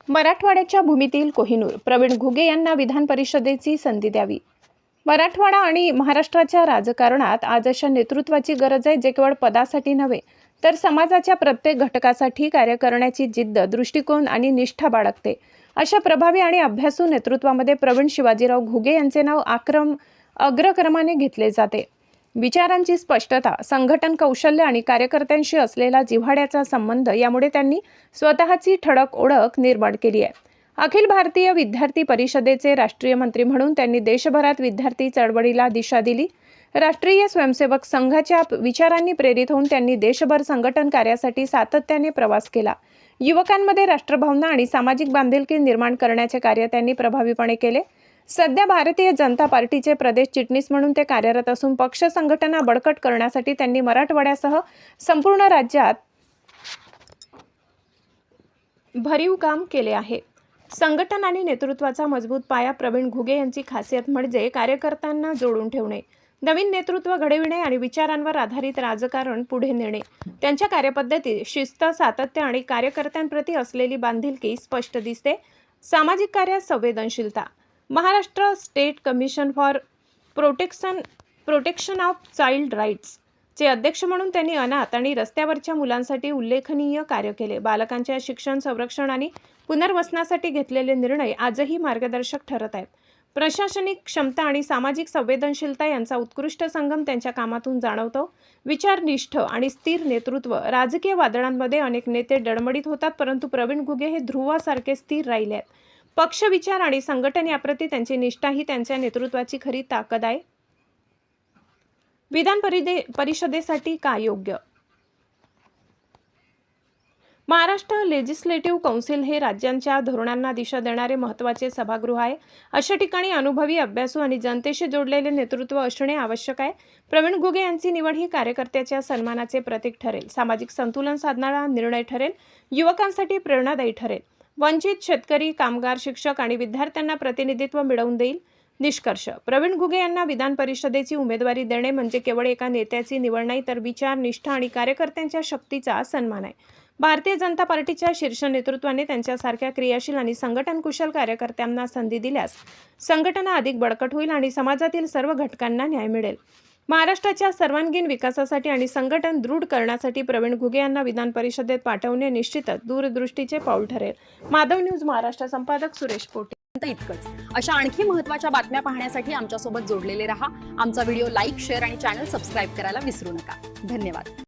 मराठवाड्याच्या भूमीतील कोहिनूर प्रवीण घुगे यांना विधान परिषदेची संधी द्यावी। मराठवाडा आणि महाराष्ट्राच्या राजकारणात आज अशा नेतृत्वाची गरज आहे जे केवळ पदासाठी नव्हे तर समाजाच्या प्रत्येक घटकासाठी कार्य करण्याची जिद्द, दृष्टिकोन आणि निष्ठा बाळगते। अशा प्रभावी आणि अभ्यासू नेतृत्वामध्ये प्रवीण शिवाजीराव घुगे यांचे नाव अग्रक्रमाने घेतले जाते। विचारांची स्पष्टता, संघटन कौशल्य आणि कार्यकर्त्यांशी असलेला जिव्हाळ्याचा संबंध यामुळे त्यांनी स्वतःची ठळक ओळख निर्माण केली आहे। अखिल भारतीय विद्यार्थी परिषदेचे राष्ट्रीय मंत्री म्हणून त्यांनी देशभरात विद्यार्थी चळवळीला दिशा दिली। राष्ट्रीय स्वयंसेवक संघाच्या विचारांनी प्रेरित होऊन त्यांनी देशभर संघटन कार्यासाठी सातत्याने प्रवास केला। युवकांमध्ये राष्ट्रभावना आणि सामाजिक बांधिलकी निर्माण करण्याचे कार्य त्यांनी प्रभावीपणे केले। सध्या भारतीय जनता पार्टीचे प्रदेश चिटणीस म्हणून ते कार्यरत असून पक्ष संघटना बळकट करण्यासाठी त्यांनी मराठवाड्यासह संपूर्ण राज्यात भरीव काम केले आहे। संघटन आणि नेतृत्वाचा मजबूत पाया प्रवीण घुगे यांची खासियत म्हणजे कार्यकर्त्यांना जोडून ठेवणे, नवीन नेतृत्व घडविणे आणि विचारांवर आधारित राजकारण पुढे नेणे। त्यांच्या कार्यपद्धतीत शिस्त, सातत्य आणि कार्यकर्त्यांप्रती असलेली बांधिलकी स्पष्ट दिसते। सामाजिक कार्यात संवेदनशीलता। Maharashtra state commission for protection of child rights चे अध्यक्ष म्हणून त्यांनी अनाथ आणि रस्त्यावरच्या मुलांसाठी उल्लेखनीय कार्य केले। बालकांच्या शिक्षण, संरक्षण आणि पुनर्वसनासाठी घेतलेले निर्णय आजही मार्गदर्शक ठरत आहेत। प्रशासनिक क्षमता आणि सामाजिक संवेदनशीलता यांचा उत्कृष्ट संगम त्यांच्या कामातून जाणवतो। विचारनिष्ठ आणि स्थिर नेतृत्व। राजकीय वादळांमध्ये अनेक नेते डळमळीत होतात, परंतु प्रवीण घुगे हे ध्रुवासारखे स्थिर राहिले आहेत। पक्ष, विचार आणि संघटन याप्रती त्यांची निष्ठा ही त्यांच्या नेतृत्वाची खरी ताकद आहे। विधान परिषदेसाठी का योग्य? महाराष्ट्र लेजिस्लेटिव्ह काउन्सिल हे राज्यांच्या धोरणांना दिशा देणारे महत्त्वाचे सभागृह आहे। अशा ठिकाणी अनुभवी, अभ्यासू आणि जनतेशी जोडलेले नेतृत्व असणे आवश्यक आहे। प्रवीण घुगे यांची निवड ही कार्यकर्त्याच्या सन्मानाचे प्रतीक ठरेल, सामाजिक संतुलन साधणारा निर्णय ठरेल, युवकांसाठी प्रेरणादायी ठरेल, वंचित, शेतकरी, कामगार, शिक्षक आणि विद्यार्थ्यांना प्रतिनिधित्व मिळवून देईल। निष्कर्ष: प्रवीण घुगे यांना विधान परिषदेची उमेदवारी देणे म्हणजे केवळ एका नेत्याची निवड नाही, तर विचार, निष्ठा आणि कार्यकर्त्यांच्या शक्तीचा सन्मान आहे। भारतीय जनता पार्टीच्या शीर्ष नेतृत्वाने त्यांच्यासारख्या क्रियाशील आणि संघटन कुशल कार्यकर्त्यांना संधी दिल्यास संघटना अधिक बळकट होईल आणि समाजातील सर्व घटकांना न्याय मिळेल। महाराष्ट्राच्या सर्वांगीण विकासासाठी आणि संघटन दृढ करण्यासाठी प्रवीण घुगे यांना विधान परिषदेत पाठवणे निश्चितच दूरदृष्टीचे पाऊल ठरेल। माधव न्यूज महाराष्ट्र संपादक सुरेश पोटे। इतकंच। अशा आणखी महत्त्वाच्या बातम्या पाहण्यासाठी आमच्यासोबत जोडलेले रहा। आमचा व्हिडिओ लाईक, शेअर आणि चॅनल सबस्क्राईब करायला विसरू नका। धन्यवाद।